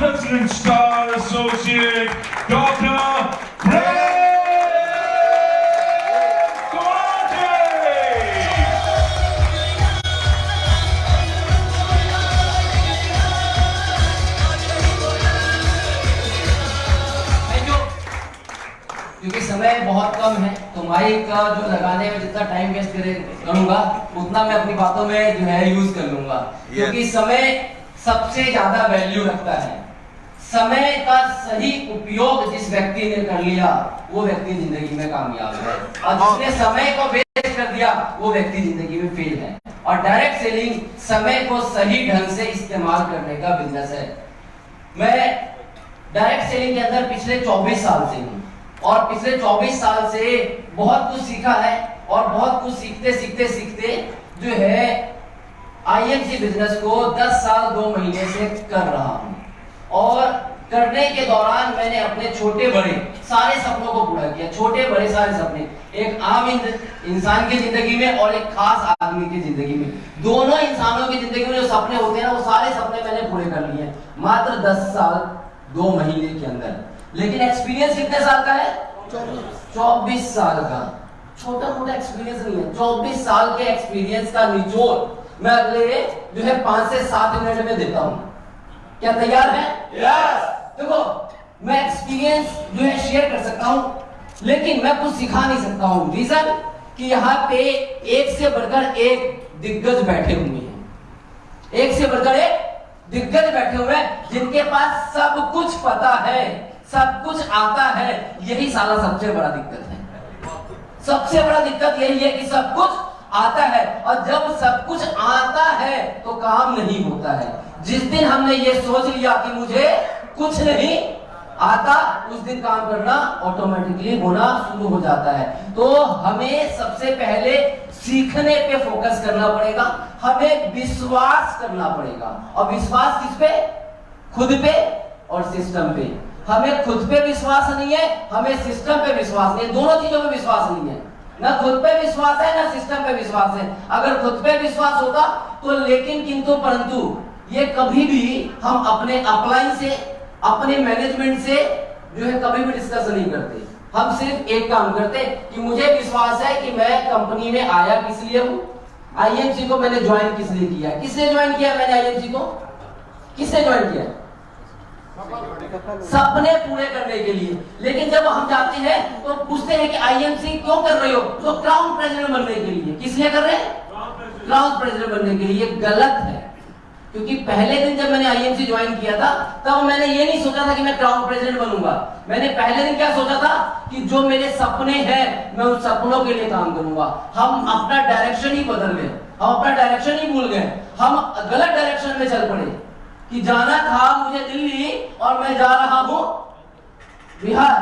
President Star Associate, Dr. Ray Guante. क्योंकि समय बहुत कम है तो माइक जो लगाने में जितना टाइम वेस्ट करूंगा उतना मैं अपनी बातों में जो है यूज कर लूंगा, क्योंकि समय सबसे ज्यादा वैल्यू रखता है। समय का सही उपयोग जिस व्यक्ति ने कर लिया वो व्यक्ति जिंदगी में कामयाब है, और जिसने समय को वेस्ट कर दिया वो व्यक्ति जिंदगी में फेल है। और डायरेक्ट सेलिंग समय को सही ढंग से इस्तेमाल करने का बिजनेस है। मैं डायरेक्ट सेलिंग के अंदर पिछले 24 साल से हूँ और पिछले 24 साल से बहुत कुछ सीखा है, और बहुत कुछ सीखते जो है आईएमसी बिजनेस को 10 साल 2 महीने से कर रहा हूँ। और करने के दौरान मैंने अपने छोटे बड़े सारे सपनों को पूरा किया। छोटे बड़े सारे सपने, एक आम इंसान की जिंदगी में और एक खास आदमी की जिंदगी में, दोनों इंसानों की जिंदगी में जो सपने होते हैं ना, वो सारे सपने मैंने पूरे कर लिए मात्र 10 साल 2 महीने के अंदर। लेकिन एक्सपीरियंस कितने साल का है? 24 साल का। छोटा मोटा एक्सपीरियंस नहीं है, 24 साल के एक्सपीरियंस का निचोड़ मैं अगले जो है 5 से 7 मिनट में देता हूं। क्या तैयार है? यस। देखो, मैं एक्सपीरियंस जो है शेयर कर सकता हूं, लेकिन मैं कुछ सिखा नहीं सकता हूं। रीजन कि यहाँ पे एक से बढ़कर एक दिग्गज बैठे हुए हैं, एक से बढ़कर एक दिग्गज बैठे हुए हैं जिनके पास सब कुछ पता है, सब कुछ आता है। यही साला सबसे बड़ा दिक्कत है। सबसे बड़ा दिक्कत यही है कि सब कुछ आता है, और जब सब कुछ आता है तो काम नहीं होता है। जिस दिन हमने ये सोच लिया कि मुझे कुछ नहीं आता, उस दिन काम करना ऑटोमेटिकली होना शुरू हो जाता है। तो हमें सबसे पहले सीखने पे फोकस करना पड़ेगा, हमें विश्वास करना पड़ेगा। और विश्वास किस पे? खुद पे और सिस्टम पे। हमें खुद पे विश्वास नहीं है, हमें सिस्टम पे विश्वास नहीं है। दोनों चीजों पे विश्वास नहीं है, ना खुद पे विश्वास है ना सिस्टम पे विश्वास है। अगर खुद पे विश्वास होता तो लेकिन किंतु परंतु ये कभी भी हम अपने अपलाइन से, अपने मैनेजमेंट से जो है कभी भी डिस्कस नहीं करते। हम सिर्फ एक काम करते कि मुझे विश्वास है कि मैं कंपनी में आया किस लिए हूं, आईएमसी को मैंने ज्वाइन किस लिए किया। किसने ज्वाइन किया मैंने आईएमसी को? किसने ज्वाइन किया? सपने पूरे करने के लिए। लेकिन जब हम जाते हैं तो पूछते हैं कि आईएमसी क्यों कर रहे हो? तो क्राउन प्रेसिडेंट बनने के लिए। किस लिए कर रहे हैं? क्राउन प्रेसिडेंट बनने के लिए। गलत है, क्योंकि पहले दिन जब मैंने आईएमसी ज्वाइन किया था तब मैंने ये नहीं सोचा था कि मैं क्राउन प्रेसिडेंट बनूंगा। मैंने पहले दिन क्या सोचा था कि जो मेरे सपने हैं मैं उन सपनों के लिए काम करूंगा। हम अपना डायरेक्शन ही बदल गए, हम अपना डायरेक्शन ही भूल गए, हम गलत डायरेक्शन में चल पड़े कि जाना था मुझे दिल्ली और मैं जा रहा हूं बिहार।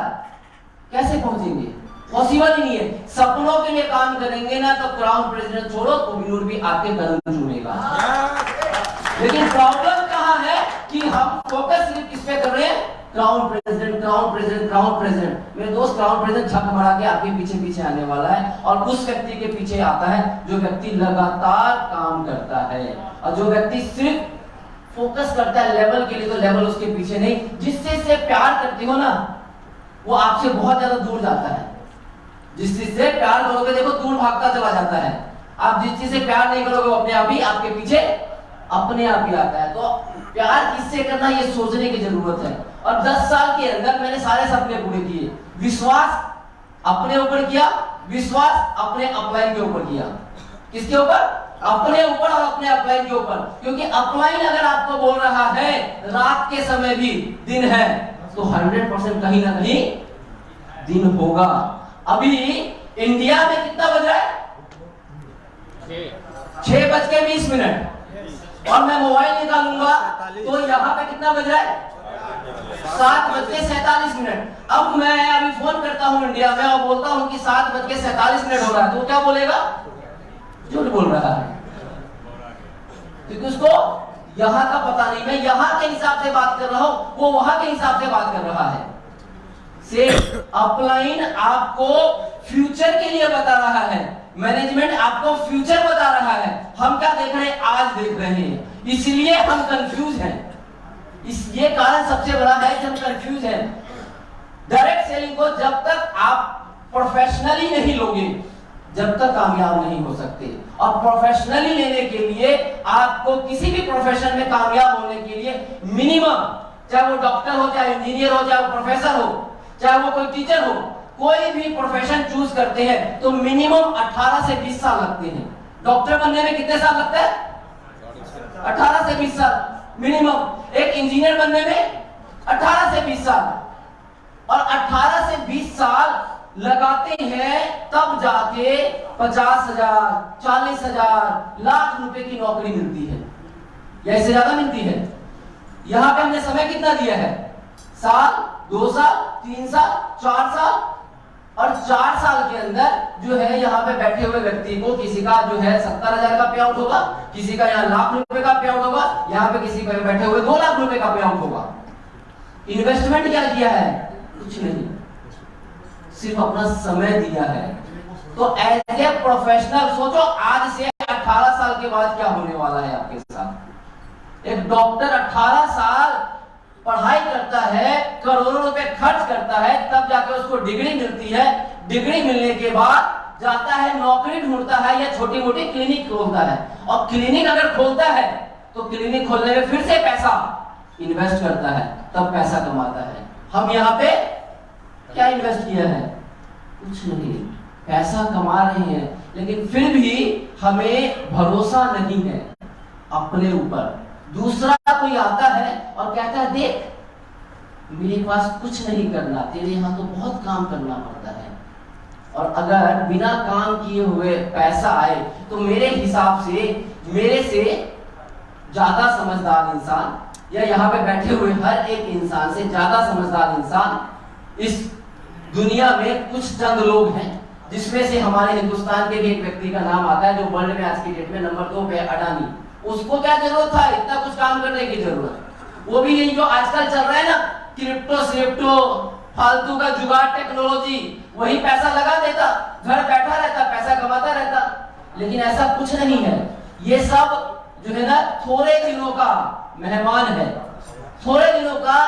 कैसे पहुंचेंगे? पॉसिबल ही नहीं है। सपनों के लिए काम करेंगे ना तो क्राउन प्रेसिडेंट छोड़ो कोहिनूर भी आके कदम चूमेगा। लेकिन प्रॉब्लम कहां है कि हम फोकस सिर्फ किस पे कर रहे हैं? Crown president, crown president, crown president. मेरे दोस्त, क्राउन प्रेसिडेंट झक मारा के आपके पीछे पीछे आने वाला है, और उस व्यक्ति के पीछे आता है जो व्यक्ति लगातार काम करता है, और जो व्यक्ति सिर्फ फोकस करता है लेवल के लिए तो लेवल उसके पीछे नहीं। जिससे से प्यार करते हो ना वो आपसे बहुत ज्यादा दूर जाता है। जिस चीज से प्यार करोगे देखो दूर भागता चला जाता है। आप जिस चीज से प्यार नहीं करोगे वो अपने आप ही आपके पीछे अपने आप ही आता है। तो प्यार किससे करना ये सोचने की जरूरत है। और 10 साल के अंदर मैंने सारे सपने पूरे किए। विश्वास अपने ऊपर किया, विश्वास अपने अपलाइन के ऊपर किया। किसके ऊपर? अपने ऊपर और अपने अपलाइन के ऊपर। क्योंकि अपलाइन अगर आपको बोल रहा है रात के समय भी दिन है तो 100% कहीं ना कहीं दिन होगा। अभी इंडिया में कितना बज रहा है? 6:20 और मैं मोबाइल निकालूंगा तो यहाँ पे कितना बज रहा है? 7:47। अब मैं अभी फोन करता हूँ इंडिया में और बोलता हूँ कि 7:47 हो रहा है, तो क्या बोलेगा? झूठ बोल रहा है, क्योंकि उसको यहाँ का पता नहीं। मैं यहाँ के हिसाब से बात कर रहा हूँ, वो वहां के हिसाब से बात कर रहा है। से अपलाइन आपको फ्यूचर के लिए बता रहा है, मैनेजमेंट आपको फ्यूचर बता रहा है। हम क्या देख रहे हैं? आज देख रहे हैं, इसलिए हम कंफ्यूज हैं, ये कारण सबसे बड़ा है कि हम कंफ्यूज हैं। डायरेक्ट सेलिंग को जब तक आप प्रोफेशनली नहीं लोगे, जब तक कामयाब नहीं हो सकते। और प्रोफेशनली लेने के लिए आपको किसी भी प्रोफेशन में कामयाब होने के लिए मिनिमम, चाहे वो डॉक्टर हो, चाहे इंजीनियर हो, चाहे वो प्रोफेसर हो, चाहे वो कोई टीचर हो, कोई भी प्रोफेशन चूज करते हैं तो मिनिमम 18 से 20 साल लगते हैं। डॉक्टर बनने में कितने साल लगता है? 18 से 20 साल मिनिमम। एक इंजीनियर बनने में 18 से 20 साल, और 18 से 20 साल लगाते हैं तब जाके 50,000, 40,000, लाख रुपए की नौकरी मिलती है, या इससे ज्यादा मिलती है। यहां पे हमने समय कितना दिया है? साल, 2 साल, 3 साल, 4 साल, और 4 साल के अंदर जो है यहाँ पे बैठे हुए व्यक्ति को किसी का जो है 70,000 का पे आउट होगा, किसी का यहाँ लाख रुपए का पे आउट होगा, यहाँ पे किसी पे बैठे हुए 2 लाख रुपए का पे आउट होगा। इन्वेस्टमेंट क्या किया है? कुछ नहीं, सिर्फ अपना समय दिया है। तो एज ए प्रोफेशनल सोचो, आज से 18 साल के बाद क्या होने वाला है आपके साथ। एक डॉक्टर 18 साल पढ़ाई करता है, करोड़ों रुपए खर्च करता है, तब जाके उसको डिग्री मिलती है। डिग्री मिलने के बाद जाता है, नौकरी ढूंढता है या छोटी मोटी क्लिनिक खोलता है। और क्लिनिक अगर खोलता है तो क्लिनिक खोलने में फिर से पैसा इन्वेस्ट करता है, तब पैसा कमाता है। हम यहाँ पे क्या इन्वेस्ट किया है? कुछ नहीं, पैसा कमा रहे हैं, लेकिन फिर भी हमें भरोसा नहीं है अपने ऊपर। दूसरा कोई आता है और कहता है, देख मेरे पास कुछ नहीं करना, तेरे यहाँ तो बहुत काम करना पड़ता है, और अगर बिना काम किए हुए पैसा आए तो मेरे हिसाब से मेरे से ज्यादा समझदार इंसान, या यहाँ पे बैठे हुए हर एक इंसान से ज्यादा समझदार इंसान इस दुनिया में कुछ चंद लोग हैं, जिसमें से हमारे हिंदुस्तान के भी एक व्यक्ति का नाम आता है जो वर्ल्ड में आज की डेट में नंबर 2 पे, अडानी। उसको क्या जरूरत था इतना कुछ काम करने की? जरूरत वो भी यही जो आजकल चल रहा है ना, क्रिप्टो, फालतू का जुगाड़ टेक्नोलॉजी, वही पैसा लगा देता, घर बैठा रहता, पैसा कमाता रहता। लेकिन ऐसा कुछ नहीं है। ये सब जो है ना थोड़े दिनों का मेहमान है, थोड़े दिनों का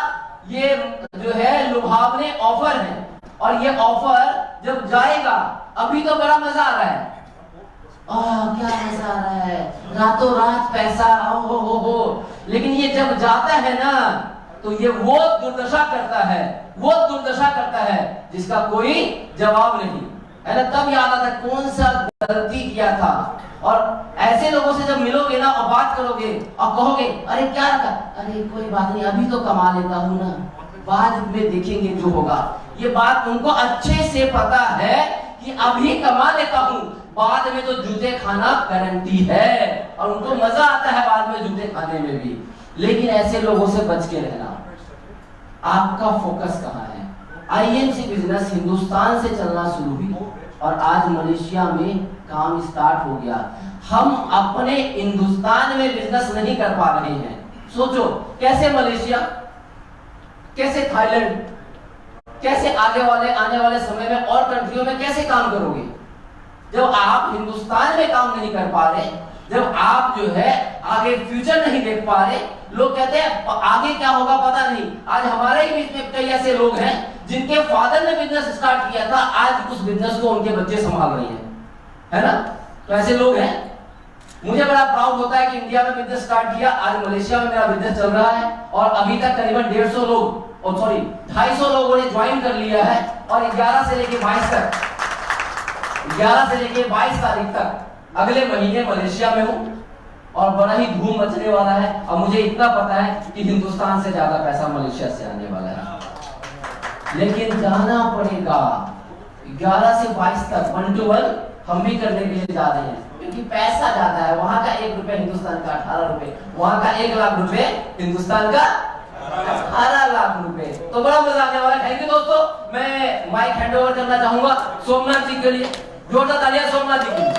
ये जो है लुभावने ऑफर है। और ये ऑफर जब जाएगा, अभी तो बड़ा मजा आ रहा है, क्या मजा आ रहा है, रातों रात पैसा, हो। लेकिन ये जब जाता है ना तो ये वो दुर्दशा करता है जिसका कोई जवाब नहीं है ना। तब याद आता है कौन सा गलती किया था। और ऐसे लोगों से जब मिलोगे ना और बात करोगे और कहोगे, अरे क्या रखा, अरे कोई बात नहीं, अभी तो कमा लेता हूं ना, बाद में देखेंगे जो होगा। ये बात उनको अच्छे से पता है कि अभी कमा लेता हूं, बाद में तो जूते खाना गारंटी है, और उनको मजा आता है बाद में जूते खाने में भी। लेकिन ऐसे लोगों से बच के रहना। आपका फोकस कहाँ है? आईएमसी बिजनेस हिंदुस्तान से चलना शुरू हुई और आज मलेशिया में काम स्टार्ट हो गया। हम अपने हिंदुस्तान में बिजनेस नहीं कर पा रहे हैं। सोचो कैसे मलेशिया, कैसे थाईलैंड, कैसे आने वाले समय में और कंट्रियों में कैसे काम करोगे जब आप हिंदुस्तान में काम नहीं कर पा रहे, जब आप जो है आगे फ्यूचर नहीं देख पा रहे। लोग कहते हैं आगे क्या होगा पता नहीं। आज हमारे ही बीच में कई ऐसे लोग हैं जिनके फादर ने बिजनेस स्टार्ट किया था, आज उस बिजनेस को उनके बच्चे संभाल रहे हैं, है ना। तो ऐसे लोग हैं। मुझे बड़ा प्राउड होता है कि इंडिया में बिजनेस स्टार्ट किया, आज मलेशिया में मेरा बिजनेस चल रहा है और अभी तक करीबन 250 लोगों ने ज्वाइन कर लिया है। और 11 से लेके 22 तारीख तक अगले महीने मलेशिया में हूं और बड़ा ही धूम मचने वाला है। और मुझे इतना पता है कि हिंदुस्तान से ज्यादा पैसा मलेशिया से आने वाला है। लेकिन जाना पड़ेगा 11 से 22 तक 1 to 1 हम भी करने के लिए जा रहे हैं, क्योंकि पैसा ज्यादा है। वहां का 1 रुपए हिंदुस्तान का 18 रुपए, वहां का 1 लाख रुपए हिंदुस्तान का 18 लाख रुपए। तो बड़ा मजा आने वाला है। थैंक यू दोस्तों। मैं माइक हैंड ओवर करना चाहूंगा सोमनाथ जी के लिए। जोरदार तालियां सोमनाथ जी के लिए।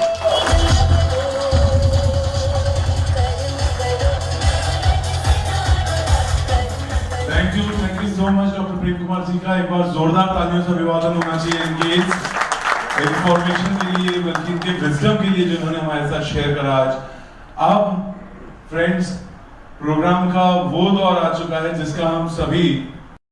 Thank you so much doctor Prem Kumar ji का। एक बार जोरदार तालियों से अभिवादन होना चाहिए इनके इंफॉर्मेशन के लिए, बल्कि इनके विजडम के लिए जिन्होंने हमारे साथ शेयर करा आज। अब फ्रेंड्स प्रोग्राम का वो दौर आ चुका है जिसका हम सभी